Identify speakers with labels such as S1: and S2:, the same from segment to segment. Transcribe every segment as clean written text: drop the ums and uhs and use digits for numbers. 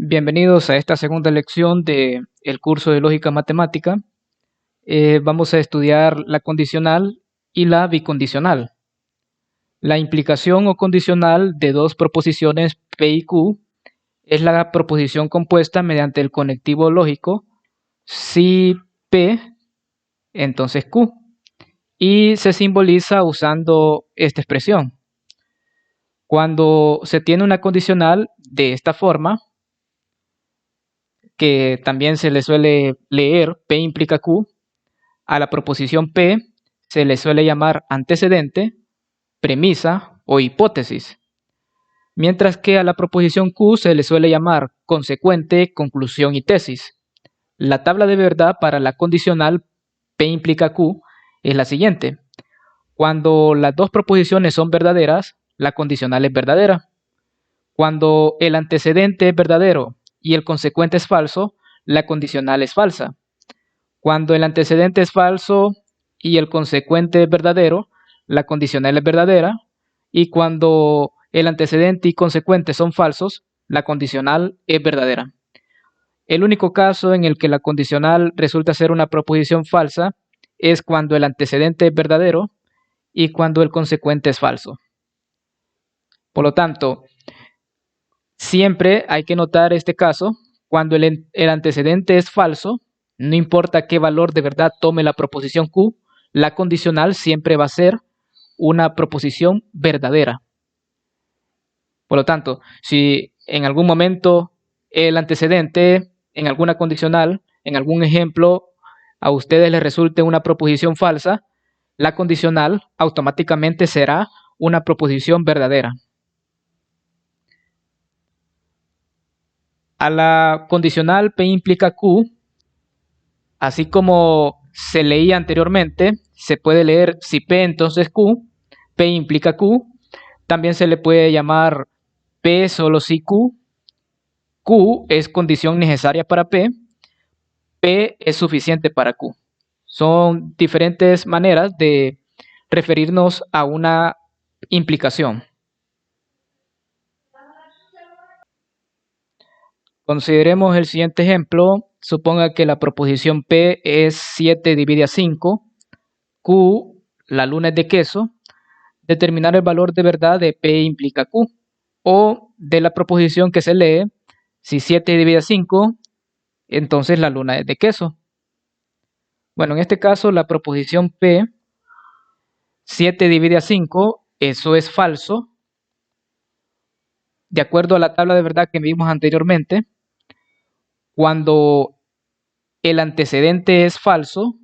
S1: Bienvenidos a esta segunda lección del curso de lógica matemática. Vamos a estudiar la condicional y la bicondicional. La implicación o condicional de dos proposiciones P y Q es la proposición compuesta mediante el conectivo lógico si P, entonces Q, y se simboliza usando esta expresión. Cuando se tiene una condicional de esta forma, que también se le suele leer P implica Q, a la proposición P se le suele llamar antecedente, premisa o hipótesis, mientras que a la proposición Q se le suele llamar consecuente, conclusión y tesis. La tabla de verdad para la condicional P implica Q es la siguiente. Cuando las dos proposiciones son verdaderas, la condicional es verdadera. Cuando el antecedente es verdadero y el consecuente es falso, la condicional es falsa. Cuando el antecedente es falso y el consecuente es verdadero, la condicional es verdadera. Y cuando el antecedente y consecuente son falsos, la condicional es verdadera. El único caso en el que la condicional resulta ser una proposición falsa es cuando el antecedente es verdadero y cuando el consecuente es falso. Por lo tanto, siempre hay que notar este caso. Cuando el antecedente es falso, no importa qué valor de verdad tome la proposición Q, la condicional siempre va a ser una proposición verdadera. Por lo tanto, si en algún momento el antecedente, en alguna condicional, en algún ejemplo, a ustedes les resulte una proposición falsa, la condicional automáticamente será una proposición verdadera. A la condicional P implica Q, así como se leía anteriormente, se puede leer si P entonces Q, P implica Q, también se le puede llamar P solo si Q, Q es condición necesaria para P, P es suficiente para Q. Son diferentes maneras de referirnos a una implicación. Consideremos el siguiente ejemplo. Suponga que la proposición P es 7 divide a 5, Q, la luna es de queso. Determinar el valor de verdad de P implica Q. O de la proposición que se lee, si 7 divide a 5, entonces la luna es de queso. Bueno, en este caso la proposición P, 7 divide a 5, eso es falso. De acuerdo a la tabla de verdad que vimos anteriormente, cuando el antecedente es falso,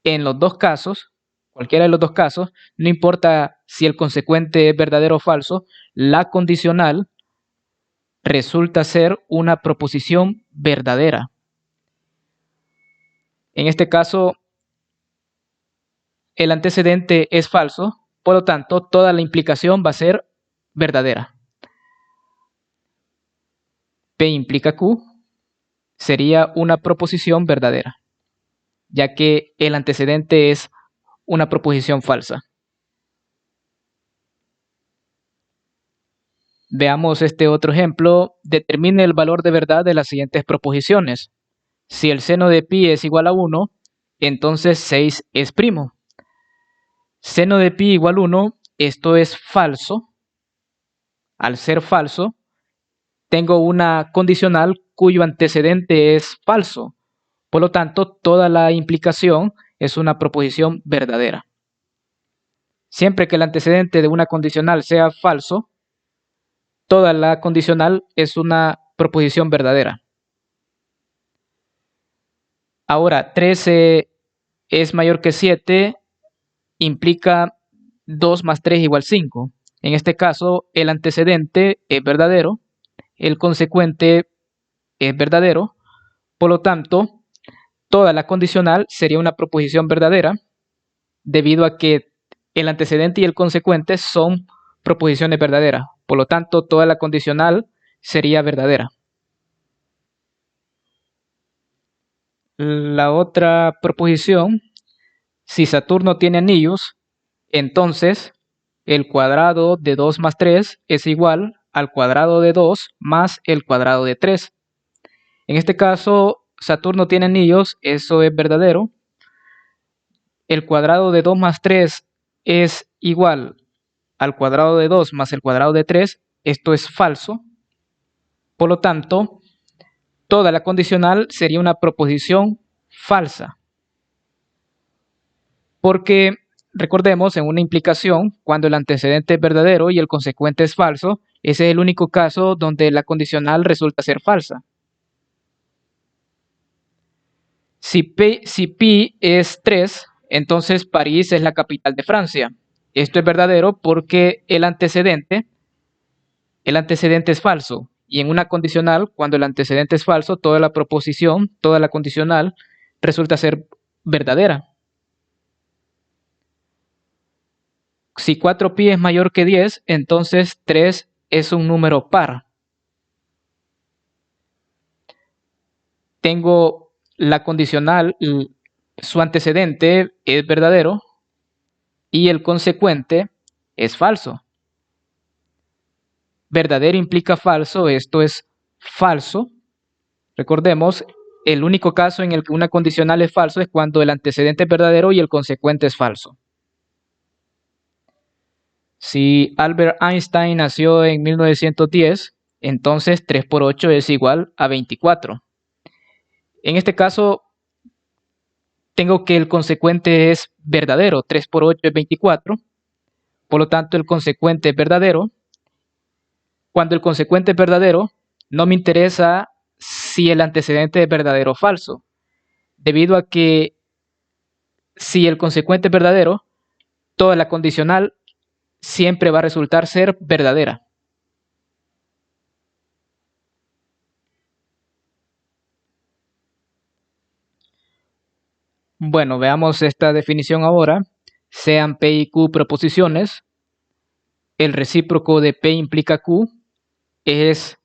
S1: en los dos casos, cualquiera de los dos casos, no importa si el consecuente es verdadero o falso, la condicional resulta ser una proposición verdadera. En este caso, el antecedente es falso, por lo tanto, toda la implicación va a ser verdadera. P implica Q sería una proposición verdadera, ya que el antecedente es una proposición falsa. Veamos este otro ejemplo. Determine el valor de verdad de las siguientes proposiciones. Si el seno de pi es igual a 1, entonces 6 es primo. Seno de pi igual a 1, esto es falso. Al ser falso, tengo una condicional cuyo antecedente es falso. Por lo tanto, toda la implicación es una proposición verdadera. Siempre que el antecedente de una condicional sea falso, toda la condicional es una proposición verdadera. Ahora, 13 es mayor que 7 implica 2 más 3 igual 5. En este caso, el antecedente es verdadero, el consecuente es verdadero, por lo tanto, toda la condicional sería una proposición verdadera, debido a que el antecedente y el consecuente son proposiciones verdaderas. Por lo tanto, toda la condicional sería verdadera. La otra proposición, si Saturno tiene anillos, entonces el cuadrado de 2 más 3 es igual al cuadrado de 2 más el cuadrado de 3. En este caso, Saturno tiene anillos, eso es verdadero. El cuadrado de 2 más 3 es igual al cuadrado de 2 más el cuadrado de 3. Esto es falso. Por lo tanto, toda la condicional sería una proposición falsa. Porque recordemos, en una implicación, cuando el antecedente es verdadero y el consecuente es falso, ese es el único caso donde la condicional resulta ser falsa. Si pi es 3, entonces París es la capital de Francia. Esto es verdadero porque el antecedente es falso. Y en una condicional, cuando el antecedente es falso, toda la proposición, toda la condicional, resulta ser verdadera. Si 4pi es mayor que 10, entonces 3 es un número par. Tengo la condicional, su antecedente es verdadero y el consecuente es falso. Verdadero implica falso, esto es falso. Recordemos, el único caso en el que una condicional es falso es cuando el antecedente es verdadero y el consecuente es falso. Si Albert Einstein nació en 1910, entonces 3 por 8 es igual a 24. En este caso, tengo que el consecuente es verdadero, 3 por 8 es 24, por lo tanto el consecuente es verdadero. Cuando el consecuente es verdadero, no me interesa si el antecedente es verdadero o falso, debido a que si el consecuente es verdadero, toda la condicional siempre va a resultar ser verdadera. Bueno, veamos esta definición ahora. Sean P y Q proposiciones, el recíproco de P implica Q es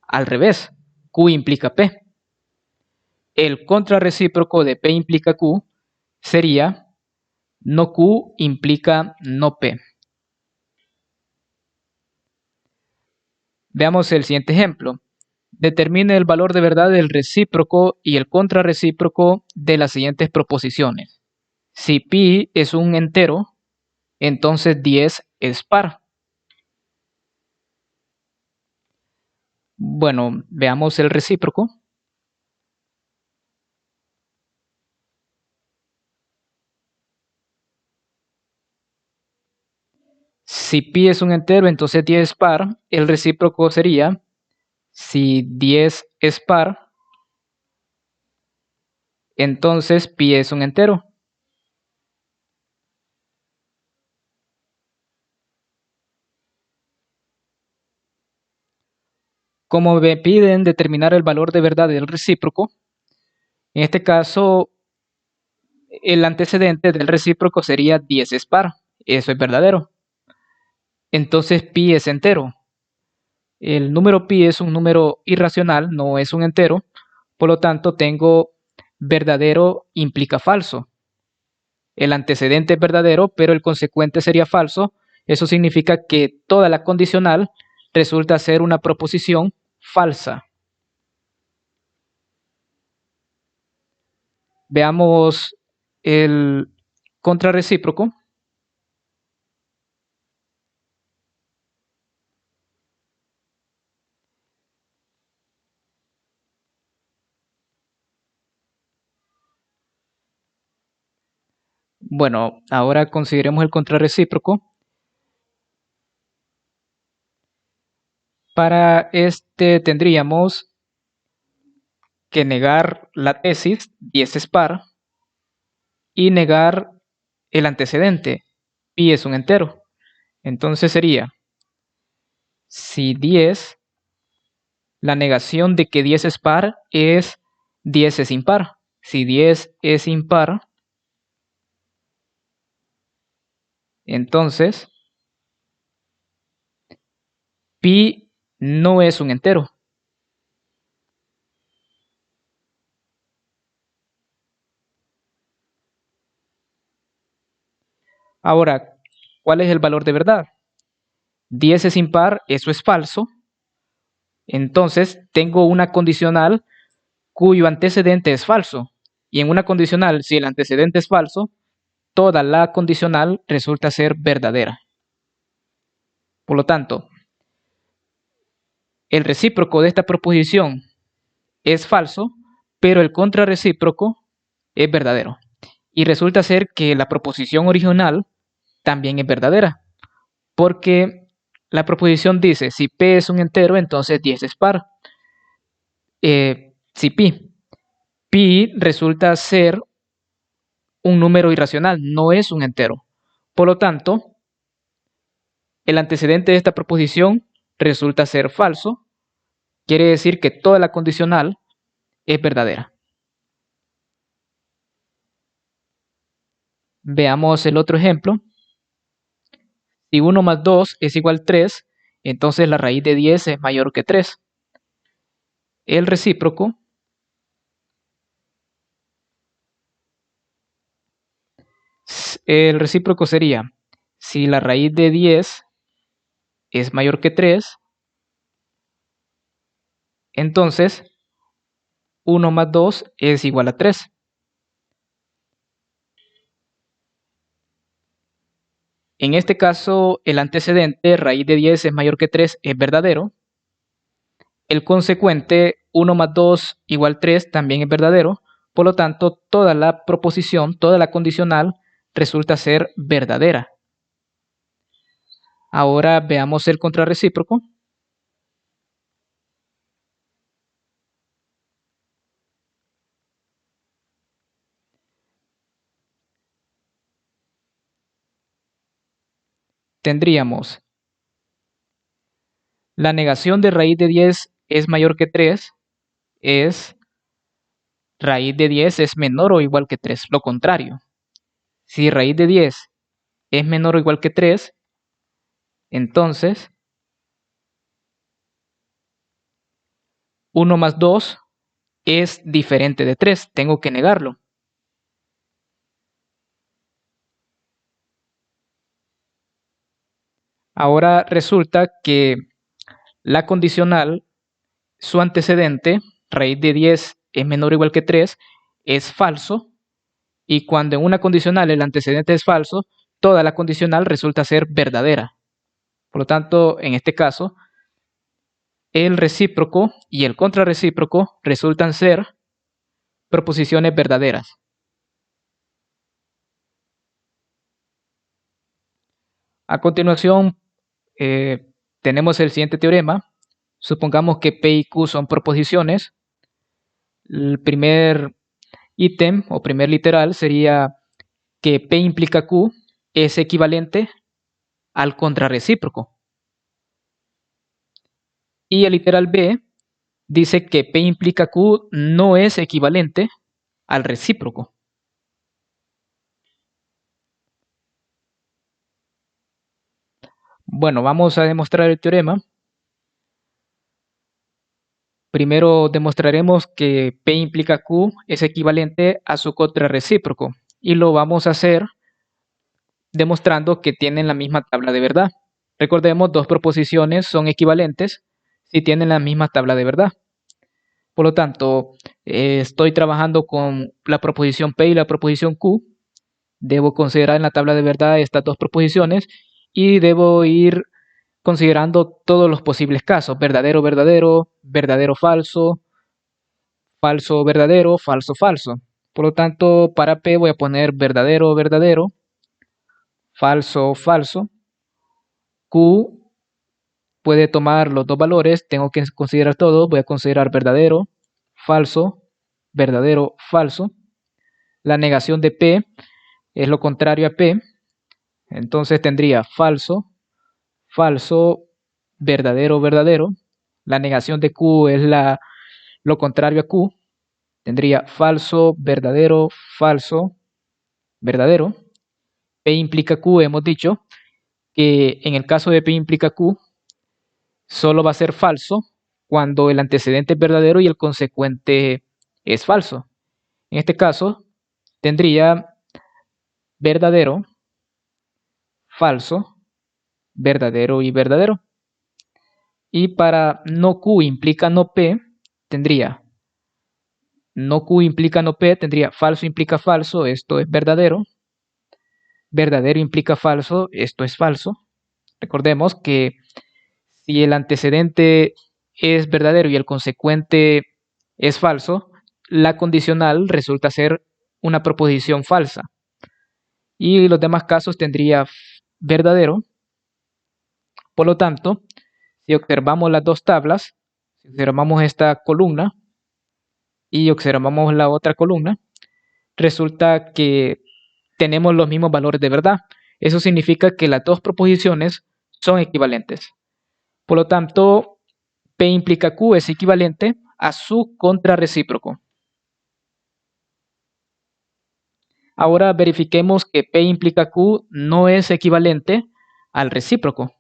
S1: al revés, Q implica P. El contrarrecíproco de P implica Q sería no Q implica no P. Veamos el siguiente ejemplo. Determine el valor de verdad del recíproco y el contrarrecíproco de las siguientes proposiciones. Si pi es un entero, entonces 10 es par. Bueno, veamos el recíproco. Si pi es un entero, entonces 10 es par. El recíproco sería, si 10 es par, entonces pi es un entero. Como me piden determinar el valor de verdad del recíproco, en este caso el antecedente del recíproco sería 10 es par. Eso es verdadero. Entonces pi es entero. El número pi es un número irracional, no es un entero. Por lo tanto, tengo verdadero implica falso. El antecedente es verdadero, pero el consecuente sería falso. Eso significa que toda la condicional resulta ser una proposición falsa. Veamos el contrarrecíproco. Bueno, ahora consideremos el contrarrecíproco. Para este tendríamos que negar la tesis 10 es par y negar el antecedente, pi es un entero. Entonces sería, si 10, la negación de que 10 es par es 10 es impar. Si 10 es impar, entonces pi no es un entero. Ahora, ¿cuál es el valor de verdad? 10 es impar, eso es falso. Entonces tengo una condicional cuyo antecedente es falso. Y en una condicional, si el antecedente es falso, toda la condicional resulta ser verdadera. Por lo tanto, el recíproco de esta proposición es falso, pero el contrarrecíproco es verdadero. Y resulta ser que la proposición original también es verdadera, porque la proposición dice, si P es un entero, entonces 10 es par. Si pi resulta ser un número irracional, no es un entero. Por lo tanto, el antecedente de esta proposición resulta ser falso, quiere decir que toda la condicional es verdadera. Veamos el otro ejemplo. Si 1 más 2 es igual a 3, entonces la raíz de 10 es mayor que 3. El recíproco sería, si la raíz de 10 es mayor que 3, entonces 1 más 2 es igual a 3. En este caso, el antecedente, raíz de 10 es mayor que 3, es verdadero. El consecuente, 1 más 2 igual 3, también es verdadero. Por lo tanto, toda la proposición, toda la condicional, resulta ser verdadera. Ahora veamos el contrarrecíproco. Tendríamos la negación de raíz de 10 es mayor que 3, es raíz de 10 es menor o igual que 3, lo contrario. Si raíz de 10 es menor o igual que 3, entonces 1 más 2 es diferente de 3, tengo que negarlo. Ahora resulta que la condicional, su antecedente, raíz de 10 es menor o igual que 3, es falso. Y cuando en una condicional el antecedente es falso, toda la condicional resulta ser verdadera. Por lo tanto, en este caso, el recíproco y el contrarrecíproco resultan ser proposiciones verdaderas. A continuación, tenemos el siguiente teorema. Supongamos que P y Q son proposiciones. El primer ítem o primer literal sería que P implica Q es equivalente al contrarrecíproco. Y el literal B dice que P implica Q no es equivalente al recíproco. Bueno, vamos a demostrar el teorema. Primero demostraremos que P implica Q es equivalente a su contrarrecíproco y lo vamos a hacer demostrando que tienen la misma tabla de verdad. Recordemos, dos proposiciones son equivalentes si tienen la misma tabla de verdad. Por lo tanto, estoy trabajando con la proposición P y la proposición Q. Debo considerar en la tabla de verdad estas dos proposiciones y debo ir considerando todos los posibles casos: verdadero, verdadero, verdadero, falso, falso, verdadero, falso, falso. Por lo tanto, para P voy a poner verdadero, verdadero, falso, falso. Q puede tomar los dos valores, tengo que considerar todo, voy a considerar verdadero, verdadero, falso. La negación de P es lo contrario a P, entonces tendría falso, falso, verdadero, verdadero. La negación de Q es lo contrario a Q, tendría falso, verdadero, falso, verdadero. P implica Q, hemos dicho que en el caso de P implica Q, solo va a ser falso cuando el antecedente es verdadero y el consecuente es falso. En este caso, tendría verdadero, falso, verdadero y verdadero. Y para no Q implica no P, tendría no Q implica no P, tendría falso implica falso, esto es verdadero. Verdadero implica falso, esto es falso. Recordemos que si el antecedente es verdadero y el consecuente es falso, la condicional resulta ser una proposición falsa. Y los demás casos tendría verdadero. Por lo tanto, si observamos las dos tablas, si observamos esta columna y observamos la otra columna, resulta que tenemos los mismos valores de verdad. Eso significa que las dos proposiciones son equivalentes. Por lo tanto, P implica Q es equivalente a su contrarrecíproco. Ahora verifiquemos que P implica Q no es equivalente al recíproco.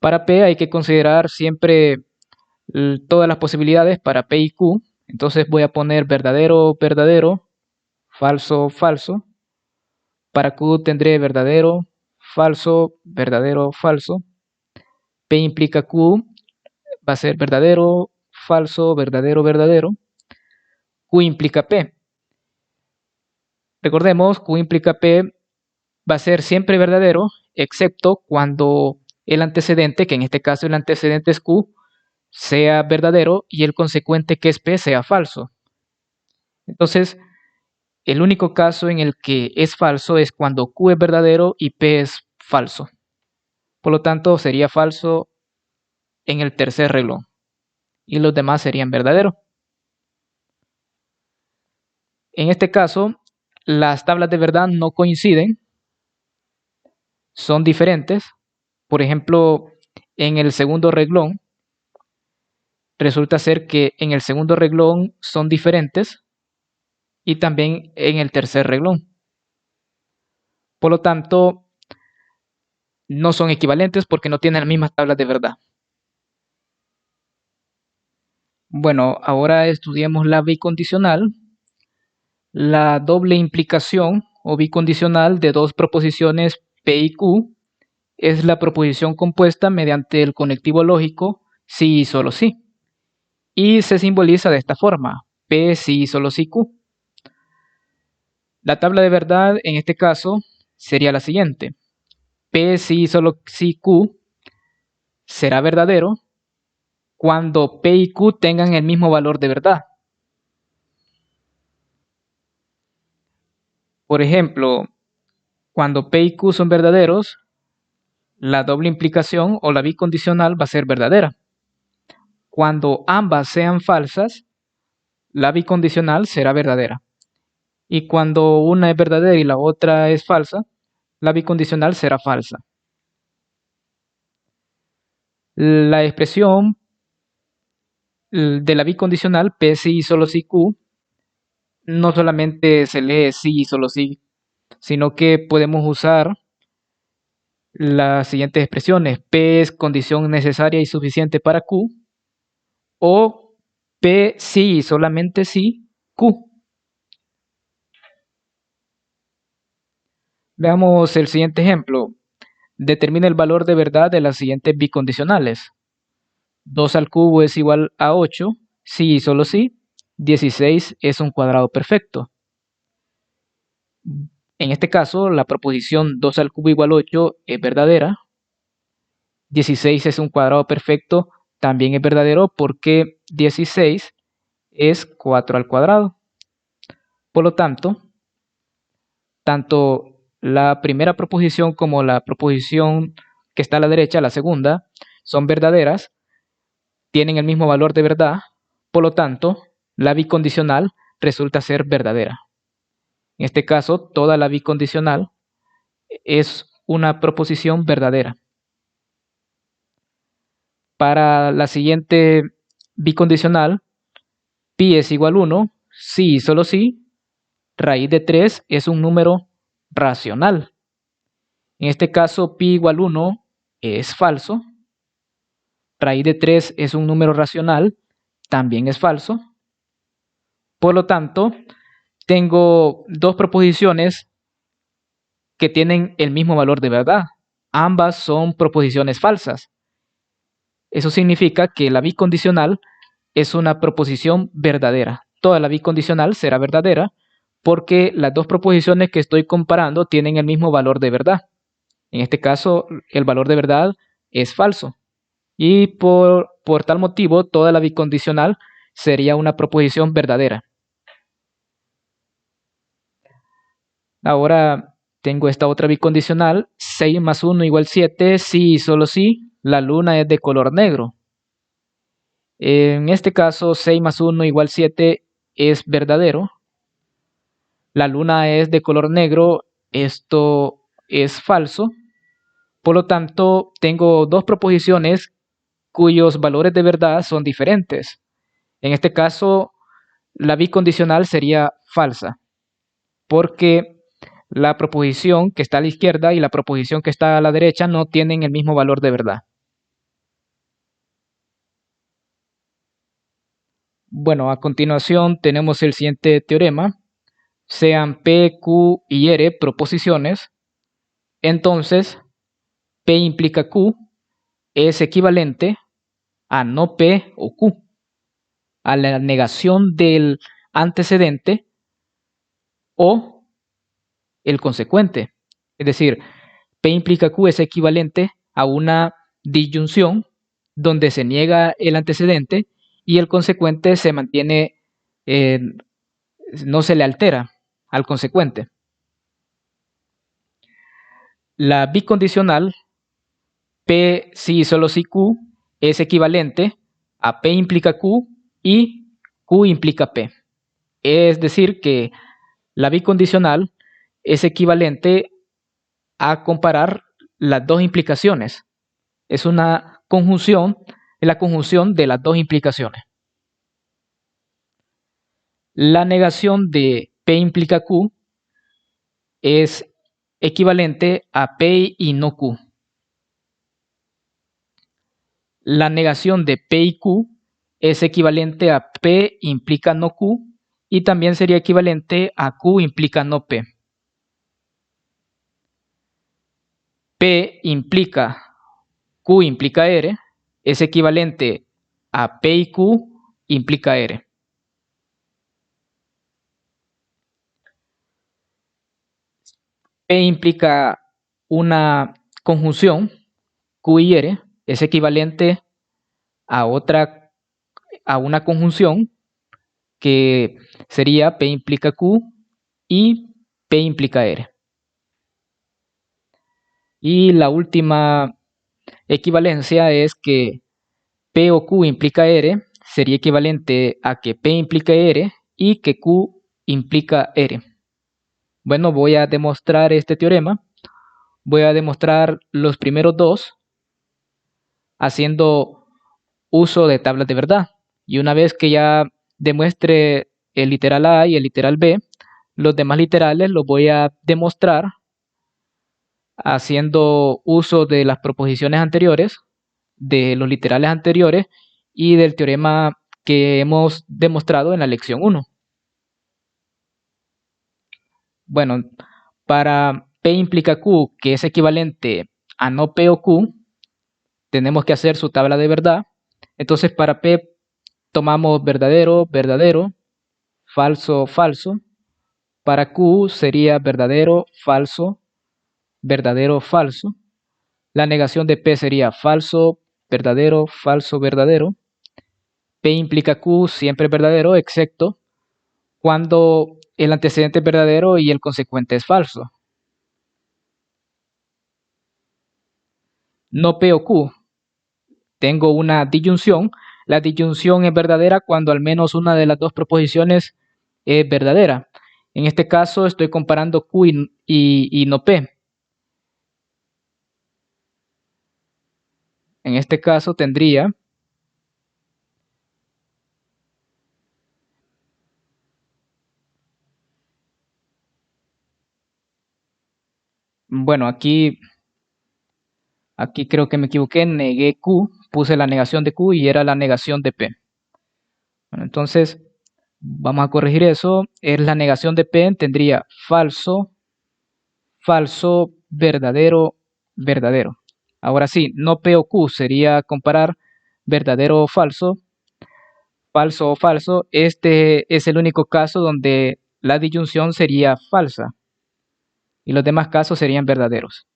S1: Para P hay que considerar siempre todas las posibilidades para P y Q. Entonces voy a poner verdadero, verdadero, falso, falso. Para Q tendré verdadero, falso, verdadero, falso. P implica Q va a ser verdadero, falso, verdadero, verdadero. Q implica P. Recordemos, Q implica P va a ser siempre verdadero, excepto cuando el antecedente, que en este caso el antecedente es Q, sea verdadero y el consecuente que es P sea falso. Entonces, el único caso en el que es falso es cuando Q es verdadero y P es falso. Por lo tanto, sería falso en el tercer renglón y los demás serían verdaderos. En este caso, las tablas de verdad no coinciden, son diferentes. Por ejemplo, en el segundo renglón, resulta ser que en el segundo renglón son diferentes y también en el tercer renglón. Por lo tanto, no son equivalentes porque no tienen las mismas tablas de verdad. Bueno, ahora estudiemos la bicondicional. La doble implicación o bicondicional de dos proposiciones P y Q es la proposición compuesta mediante el conectivo lógico sí y solo sí. Y se simboliza de esta forma, P sí y solo sí Q. La tabla de verdad en este caso sería la siguiente. P sí y solo sí Q será verdadero cuando P y Q tengan el mismo valor de verdad. Por ejemplo, cuando P y Q son verdaderos, la doble implicación o la bicondicional va a ser verdadera. Cuando ambas sean falsas, la bicondicional será verdadera. Y cuando una es verdadera y la otra es falsa, la bicondicional será falsa. La expresión de la bicondicional P sí y solo sí Q no solamente se lee sí y solo sí, sino que podemos usar las siguientes expresiones. P es condición necesaria y suficiente para Q o P sí y solamente sí Q. Veamos el siguiente ejemplo. Determina el valor de verdad de las siguientes bicondicionales. 2 al cubo es igual a 8, sí y solo sí. 16 es un cuadrado perfecto. En este caso, la proposición 2 al cubo igual a 8 es verdadera. 16 es un cuadrado perfecto, también es verdadero porque 16 es 4 al cuadrado. Por lo tanto la primera proposición como la proposición que está a la derecha, la segunda, son verdaderas, tienen el mismo valor de verdad, por lo tanto, la bicondicional resulta ser verdadera. En este caso, toda la bicondicional es una proposición verdadera. Para la siguiente bicondicional, pi es igual a 1, sí y solo sí, raíz de 3 es un número racional. En este caso, pi igual a 1 es falso. Raíz de 3 es un número racional, también es falso. Por lo tanto, tengo dos proposiciones que tienen el mismo valor de verdad. Ambas son proposiciones falsas. Eso significa que la bicondicional es una proposición verdadera. Toda la bicondicional será verdadera porque las dos proposiciones que estoy comparando tienen el mismo valor de verdad. En este caso, el valor de verdad es falso. Y por tal motivo, toda la bicondicional sería una proposición verdadera. Ahora tengo esta otra bicondicional, 6 más 1 igual 7, si y solo si la luna es de color negro. En este caso, 6 más 1 igual 7 es verdadero. La luna es de color negro, esto es falso. Por lo tanto, tengo dos proposiciones cuyos valores de verdad son diferentes. En este caso, la bicondicional sería falsa, porque la proposición que está a la izquierda y la proposición que está a la derecha no tienen el mismo valor de verdad. Bueno, a continuación tenemos el siguiente teorema. Sean P, Q y R proposiciones, entonces P implica Q es equivalente a no P o Q, a la negación del antecedente o el consecuente. Es decir, P implica Q es equivalente a una disyunción donde se niega el antecedente y el consecuente se mantiene, eh, no se le altera al consecuente. La bicondicional P si solo si Q es equivalente a P implica Q y Q implica P. Es decir, que la bicondicional es equivalente a comparar las dos implicaciones. Es una conjunción, es la conjunción de las dos implicaciones. La negación de P implica Q es equivalente a P y no Q. La negación de P y Q es equivalente a P implica no Q y también sería equivalente a Q implica no P. P implica Q implica R es equivalente a P y Q implica R. P implica una conjunción, Q y R es equivalente a una conjunción que sería P implica Q y P implica R. Y la última equivalencia es que P o Q implica R sería equivalente a que P implica R y que Q implica R. Bueno, voy a demostrar este teorema. Voy a demostrar los primeros dos haciendo uso de tablas de verdad. Y una vez que ya demuestre el literal A y el literal B, los demás literales los voy a demostrar haciendo uso de las proposiciones anteriores, de los literales anteriores y del teorema que hemos demostrado en la lección 1. Bueno, para P implica Q, que es equivalente a no P o Q, tenemos que hacer su tabla de verdad. Entonces para P tomamos verdadero, verdadero, falso, falso. Para Q sería verdadero, falso, verdadero, falso. La negación de P sería falso, verdadero, falso, verdadero. P implica Q siempre verdadero, excepto cuando el antecedente es verdadero y el consecuente es falso. No P o Q. Tengo una disyunción. La disyunción es verdadera cuando al menos una de las dos proposiciones es verdadera. En este caso estoy comparando Q y no P. En este caso tendría bueno, aquí creo que me equivoqué, negué Q, puse la negación de Q y era la negación de P. Bueno, entonces vamos a corregir eso. Es la negación de P, tendría falso, falso, verdadero, verdadero. Ahora sí, no P o Q sería comparar verdadero o falso, falso o falso. Este es el único caso donde la disyunción sería falsa y los demás casos serían verdaderos.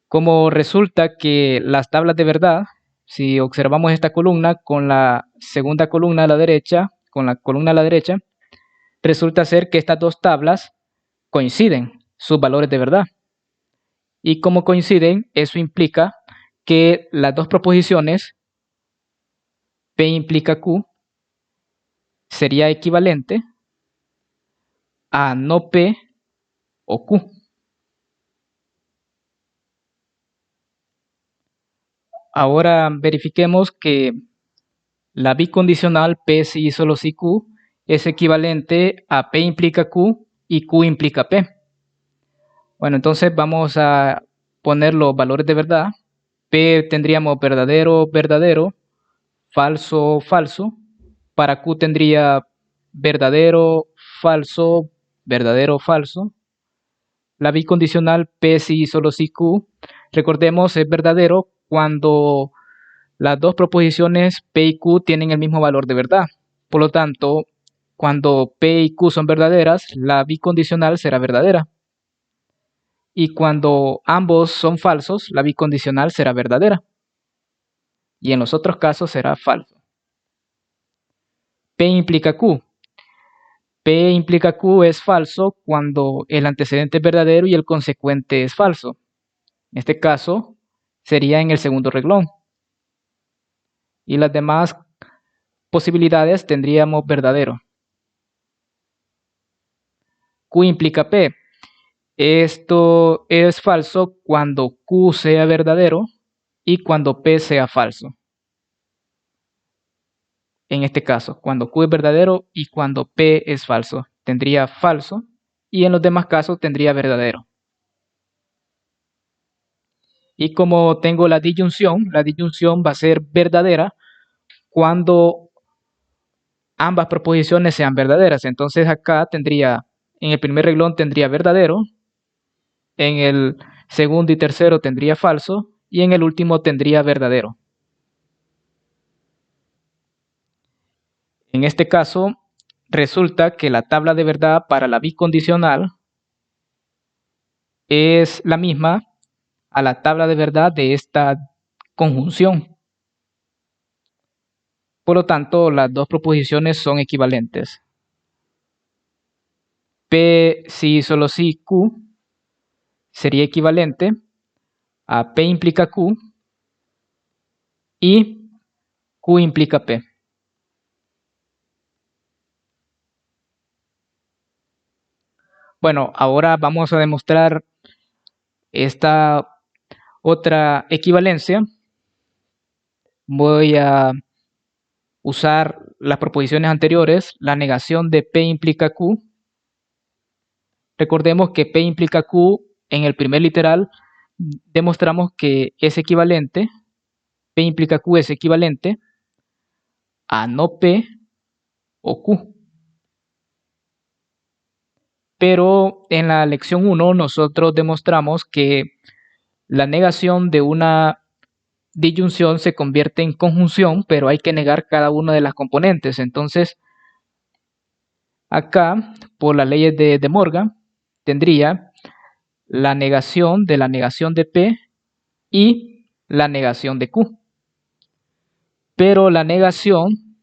S1: Como resulta que las tablas de verdad, si observamos esta columna con la segunda columna a la derecha, con la columna a la derecha, resulta ser que estas dos tablas coinciden sus valores de verdad. Y como coinciden, eso implica que las dos proposiciones P implica Q sería equivalente a no P o Q. Ahora verifiquemos que la bicondicional P si y solo si Q es equivalente a P implica Q y Q implica P. Bueno, entonces vamos a poner los valores de verdad. P tendríamos verdadero, verdadero, falso, falso. Para Q tendría verdadero, falso, verdadero, falso. La bicondicional P si y solo si Q, recordemos, es verdadero cuando las dos proposiciones P y Q tienen el mismo valor de verdad. Por lo tanto, cuando P y Q son verdaderas, la bicondicional será verdadera. Y cuando ambos son falsos, la bicondicional será verdadera. Y en los otros casos será falso. P implica Q. P implica Q es falso cuando el antecedente es verdadero y el consecuente es falso. En este caso, sería en el segundo renglón. Y las demás posibilidades tendríamos verdadero. Q implica P. Esto es falso cuando Q sea verdadero y cuando P sea falso. En este caso, cuando Q es verdadero y cuando P es falso, tendría falso y en los demás casos tendría verdadero. Y como tengo la disyunción va a ser verdadera cuando ambas proposiciones sean verdaderas. Entonces acá tendría, en el primer renglón tendría verdadero, en el segundo y tercero tendría falso y en el último tendría verdadero. En este caso, resulta que la tabla de verdad para la bicondicional es la misma a la tabla de verdad de esta conjunción. Por lo tanto, las dos proposiciones son equivalentes. P si solo si Q sería equivalente a P implica Q y Q implica P. Bueno, ahora vamos a demostrar esta otra equivalencia. Voy a usar las proposiciones anteriores, la negación de P implica Q. Recordemos que P implica Q en el primer literal demostramos que es equivalente, P implica Q es equivalente a no P o Q. Pero en la lección 1 nosotros demostramos que la negación de una disyunción se convierte en conjunción, pero hay que negar cada una de las componentes. Entonces, acá, por las leyes de De Morgan, tendría la negación de P y la negación de Q. Pero la negación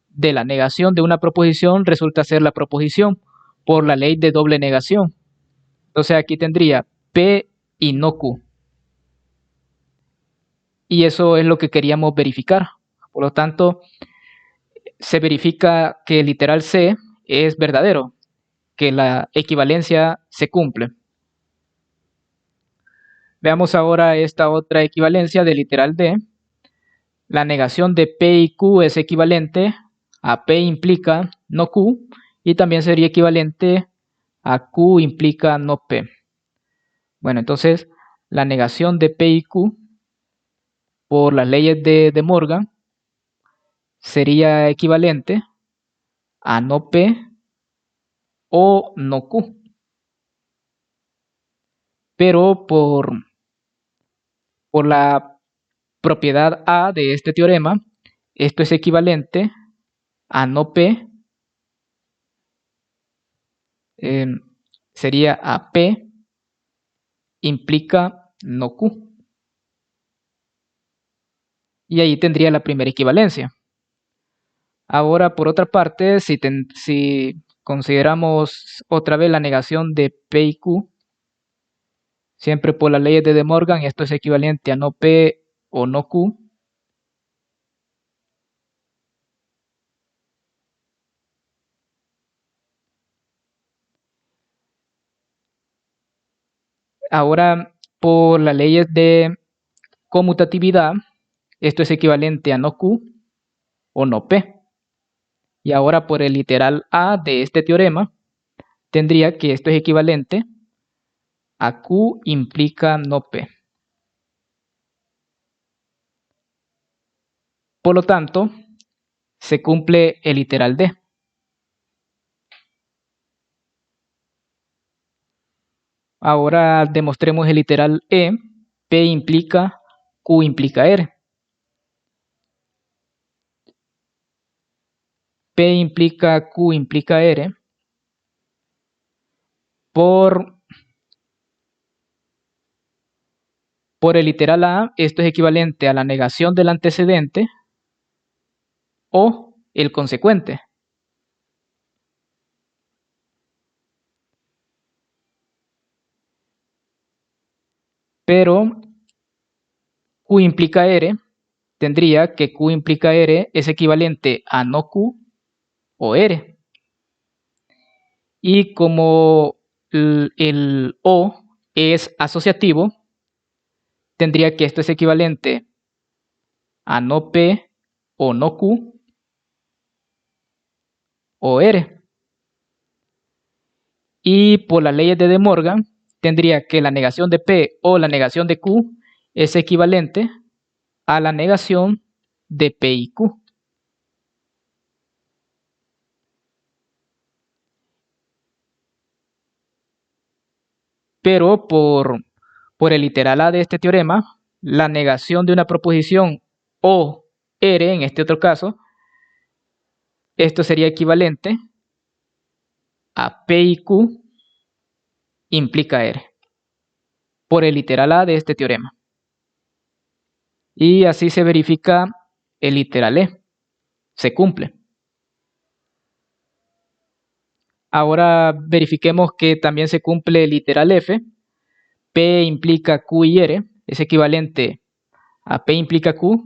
S1: de una proposición resulta ser la proposición por la ley de doble negación. Entonces aquí tendría P y no Q. Y eso es lo que queríamos verificar. Por lo tanto, se verifica que el literal C es verdadero, que la equivalencia se cumple. Veamos ahora esta otra equivalencia del literal D. La negación de P y Q es equivalente a P implica no Q y también sería equivalente a Q implica no P. Bueno, entonces la negación de P y Q por las leyes de Morgan sería equivalente a no P o no Q. pero por la propiedad A de este teorema, esto es equivalente a no P, sería a P implica no Q. Y ahí tendría la primera equivalencia. Ahora, por otra parte, si consideramos otra vez la negación de P y Q, siempre por las leyes de De Morgan, esto es equivalente a no P o no Q. Ahora, por las leyes de conmutatividad, esto es equivalente a no Q o no P. Y ahora por el literal A de este teorema, tendría que esto es equivalente a Q implica no P. Por lo tanto, se cumple el literal D. Ahora demostremos el literal E. P implica Q implica R. P implica Q implica R por el literal A. Esto es equivalente a la negación del antecedente o el consecuente. Pero Q implica R, tendría que Q implica R es equivalente a no Q o R. Y como el O es asociativo, tendría que esto es equivalente a no P o no Q o R. Y por las leyes de De Morgan, tendría que la negación de P o la negación de Q es equivalente a la negación de P y Q. Pero por el literal A de este teorema, la negación de una proposición o R, en este otro caso, esto sería equivalente a P y Q implica R, por el literal A de este teorema. Y así se verifica el literal E, se cumple. Ahora verifiquemos que también se cumple el literal F. P implica Q y R, es equivalente a P implica Q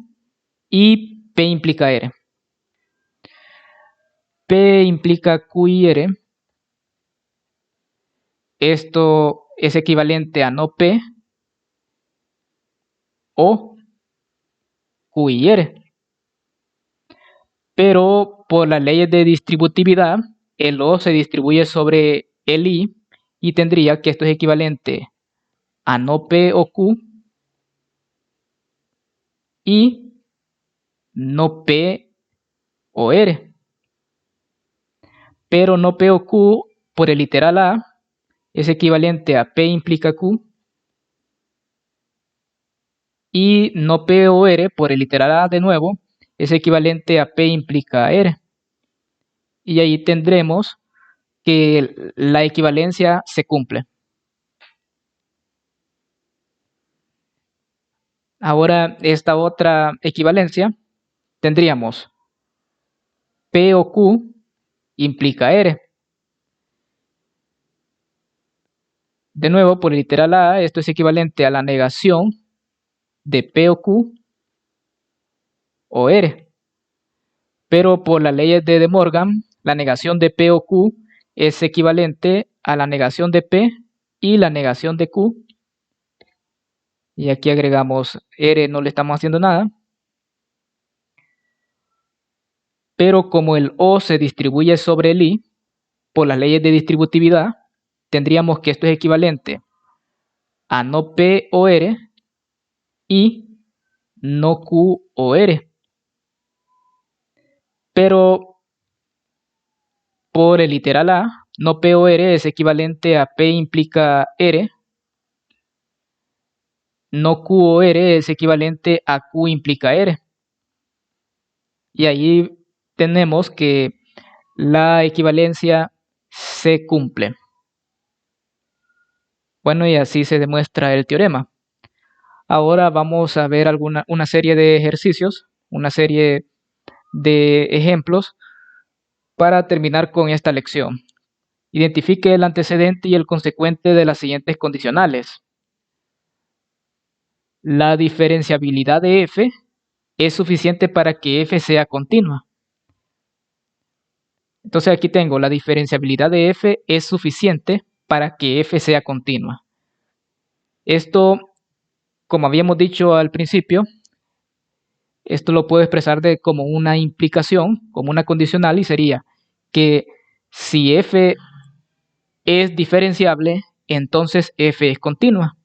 S1: y P implica R. P implica Q y R, esto es equivalente a no P o Q y R. Pero por las leyes de distributividad, el O se distribuye sobre el I y tendría que esto es equivalente a no P o Q y no P o R. Pero no P o Q por el literal A es equivalente a P implica Q y no P o R por el literal A de nuevo es equivalente a P implica R. Y ahí tendremos que la equivalencia se cumple. Ahora esta otra equivalencia tendríamos P o Q implica R. De nuevo, por el literal A, esto es equivalente a la negación de P o Q o R. Pero por las leyes de De Morgan, la negación de P o Q es equivalente a la negación de P y la negación de Q. Y aquí agregamos R, no le estamos haciendo nada. Pero como el O se distribuye sobre el I, por las leyes de distributividad, tendríamos que esto es equivalente a no P o R y no Q o R. Pero por el literal A, no P o R es equivalente a P implica R no Q o R es equivalente a Q implica R. Y ahí tenemos que la equivalencia se cumple. Bueno, y así se demuestra el teorema. Ahora vamos a ver una serie de ejercicios, una serie de ejemplos para terminar con esta lección. Identifique el antecedente y el consecuente de las siguientes condicionales. La diferenciabilidad de f es suficiente para que f sea continua. Entonces aquí tengo la diferenciabilidad de f es suficiente para que f sea continua. Esto, como habíamos dicho al principio, esto lo puedo expresar como una implicación, como una condicional, y sería que si f es diferenciable, entonces f es continua.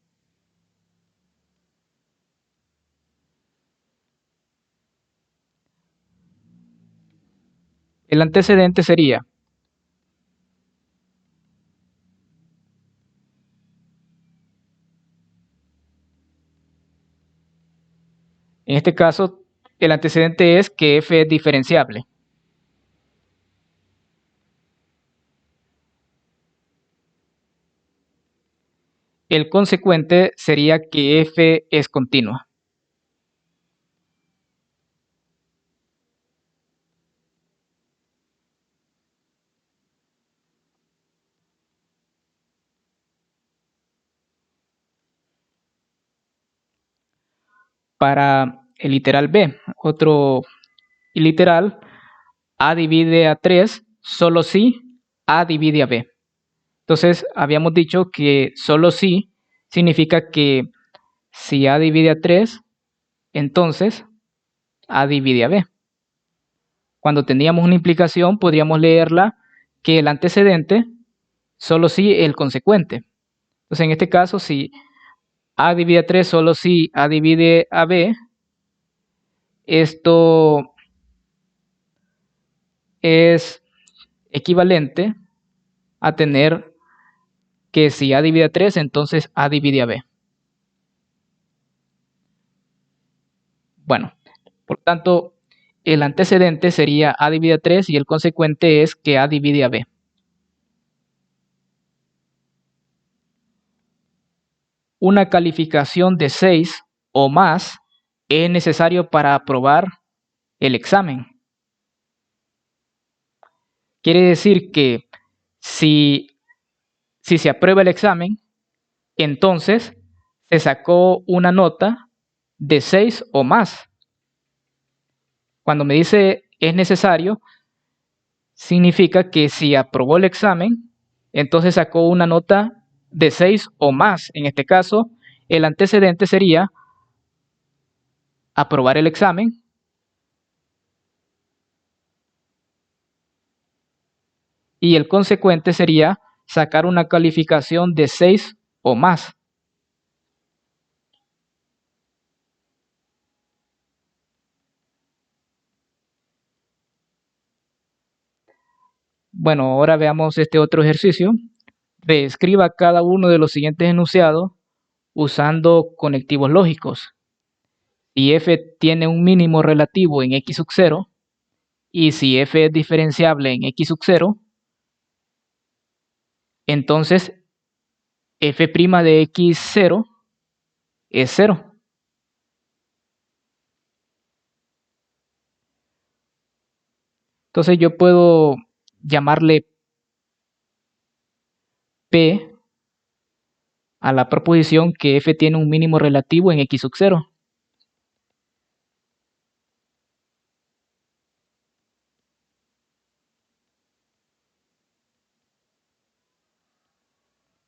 S1: El antecedente sería en este caso, el antecedente es que f es diferenciable. El consecuente sería que f es continua. Para el literal B, otro literal, A divide a 3 solo si A divide a B. Entonces, habíamos dicho que solo si significa que si A divide a 3, entonces A divide a B. Cuando teníamos una implicación, podríamos leerla que el antecedente solo si el consecuente. Entonces, en este caso, si A divide a 3 solo si A divide a B, esto es equivalente a tener que si A divide a 3, entonces A divide a B. Bueno, por tanto, el antecedente sería A divide a 3 y el consecuente es que A divide a B. Una calificación de 6 o más es necesario para aprobar el examen. Quiere decir que si se aprueba el examen, entonces se sacó una nota de 6 o más. Cuando me dice es necesario, significa que si aprobó el examen, entonces sacó una nota de 6 o más. En este caso, el antecedente sería aprobar el examen y el consecuente sería sacar una calificación de 6 o más. Bueno, ahora veamos este otro ejercicio. Reescriba cada uno de los siguientes enunciados usando conectivos lógicos. Si f tiene un mínimo relativo en x sub 0 y si f es diferenciable en x sub 0, entonces f' de x0 es 0. Entonces yo puedo llamarle P a la proposición que f tiene un mínimo relativo en x sub 0.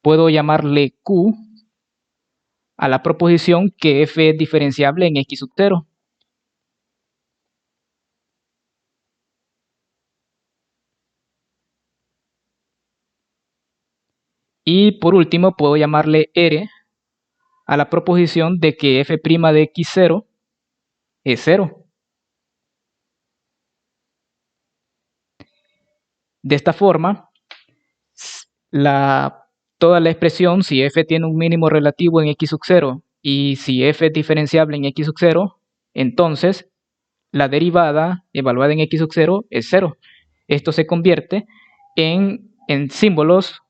S1: Puedo llamarle Q a la proposición que f es diferenciable en x sub 0. Y por último puedo llamarle R a la proposición de que f' de x0 es 0. De esta forma, toda la expresión, si f tiene un mínimo relativo en x sub 0 y si f es diferenciable en x sub 0, entonces la derivada evaluada en x sub 0 es 0. Esto se convierte en símbolos,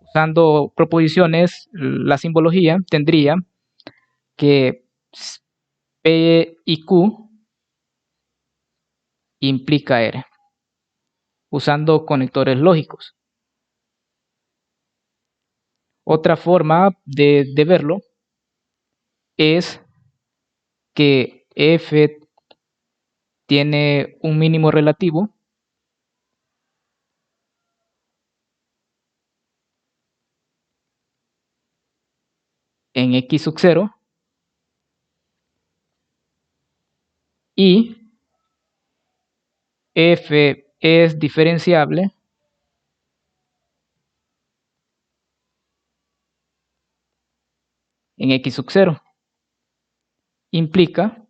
S1: usando proposiciones. La simbología tendría que P y Q implica R, usando conectores lógicos. Otra forma de verlo es que F tiene un mínimo relativo en x sub 0 y f es diferenciable en x sub 0. Implica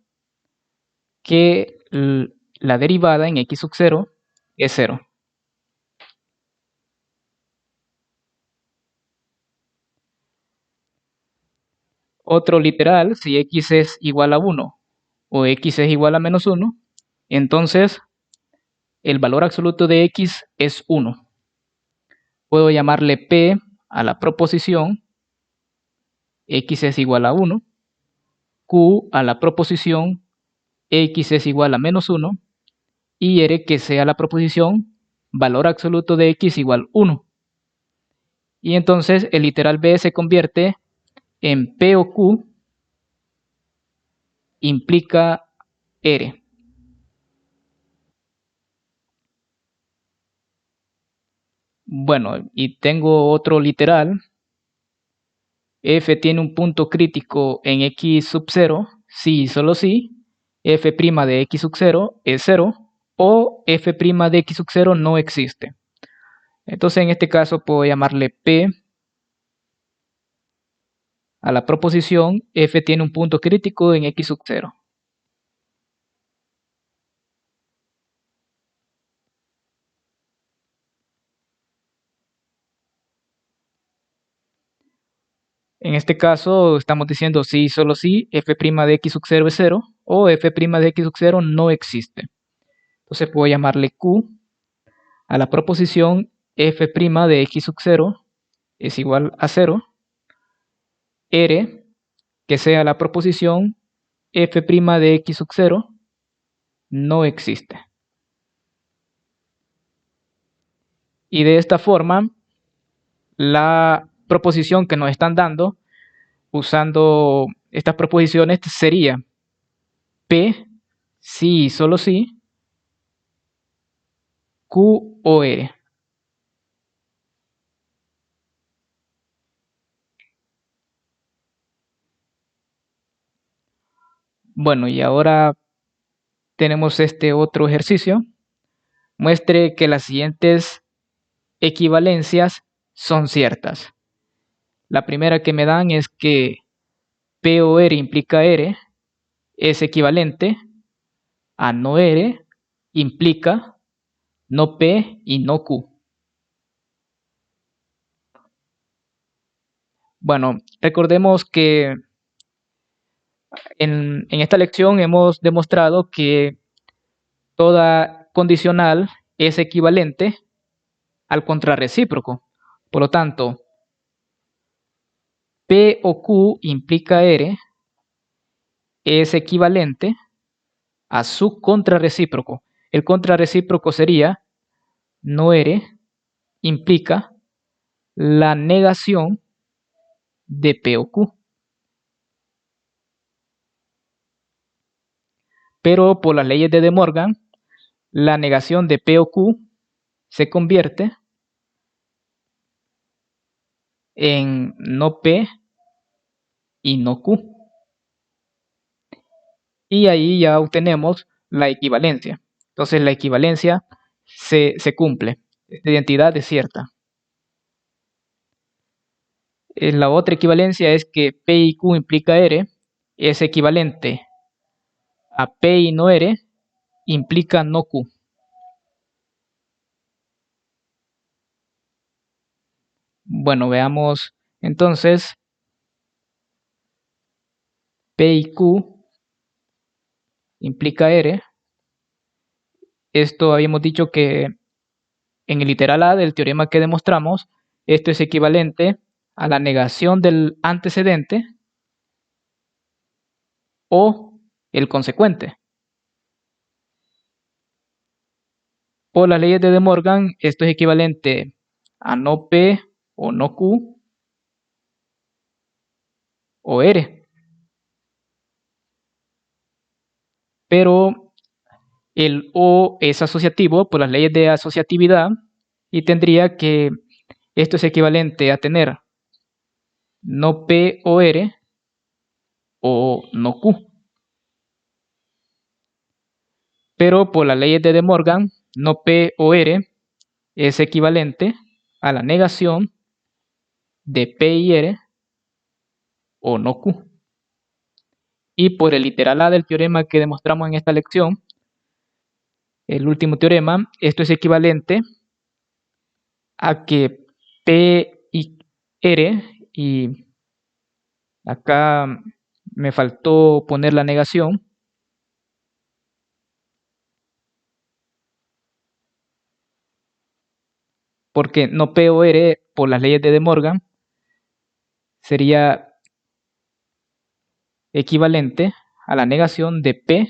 S1: que la derivada en x sub 0 es 0. Otro literal, si x es igual a 1 o x es igual a menos 1, entonces el valor absoluto de x es 1. Puedo llamarle P a la proposición x es igual a 1, Q a la proposición x es igual a menos 1 y R que sea la proposición valor absoluto de x igual 1. Y entonces el literal B se convierte en P o Q implica R. Bueno, y tengo otro literal. F tiene un punto crítico en x sub 0 si y solo si f' de x sub 0 es 0 o f' de x sub 0 no existe. Entonces en este caso puedo llamarle P a la proposición f tiene un punto crítico en x sub 0. En este caso estamos diciendo si y solo si f' de x sub 0 es 0 o f' de x sub 0 no existe. Entonces puedo llamarle Q a la proposición f' de x sub 0 es igual a 0, R que sea la proposición f' de x sub 0 no existe. Y de esta forma, la proposición que nos están dando usando estas proposiciones sería P si y solo si Q o R. Bueno, y ahora tenemos este otro ejercicio. Muestre que las siguientes equivalencias son ciertas. La primera que me dan es que P o R implica R es equivalente a no R implica no P y no Q. Bueno, recordemos que en esta lección hemos demostrado que toda condicional es equivalente al contrarrecíproco. Por lo tanto, P o Q implica R es equivalente a su contrarrecíproco. El contrarrecíproco sería no R implica la negación de P o Q. Pero por las leyes de De Morgan, la negación de P o Q se convierte en no P y no Q. Y ahí ya obtenemos la equivalencia. Entonces la equivalencia se cumple. Esta identidad es cierta. La otra equivalencia es que P y Q implica R es equivalente a P y no R implica no Q. Bueno, veamos entonces P y Q implica R. Esto habíamos dicho que en el literal A del teorema que demostramos, esto es equivalente a la negación del antecedente o el consecuente. Por las leyes de De Morgan, esto es equivalente a no P o no Q o R. Pero el O es asociativo por las leyes de asociatividad y tendría que esto es equivalente a tener no P o R o no Q. Pero por las leyes de De Morgan, no P o R es equivalente a la negación de P y R o no Q. Y por el literal A del teorema que demostramos en esta lección, el último teorema, esto es equivalente a que P y R, y acá me faltó poner la negación, porque no P o R por las leyes de De Morgan sería equivalente a la negación de P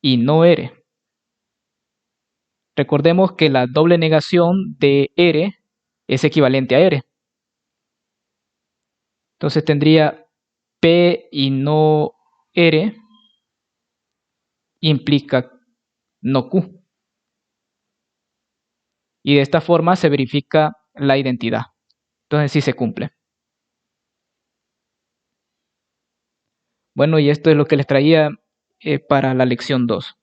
S1: y no R. Recordemos que la doble negación de R es equivalente a R. Entonces tendría P y no R implica no Q. Y de esta forma se verifica la identidad. Entonces sí se cumple. Bueno, y esto es lo que les traía para la lección 2.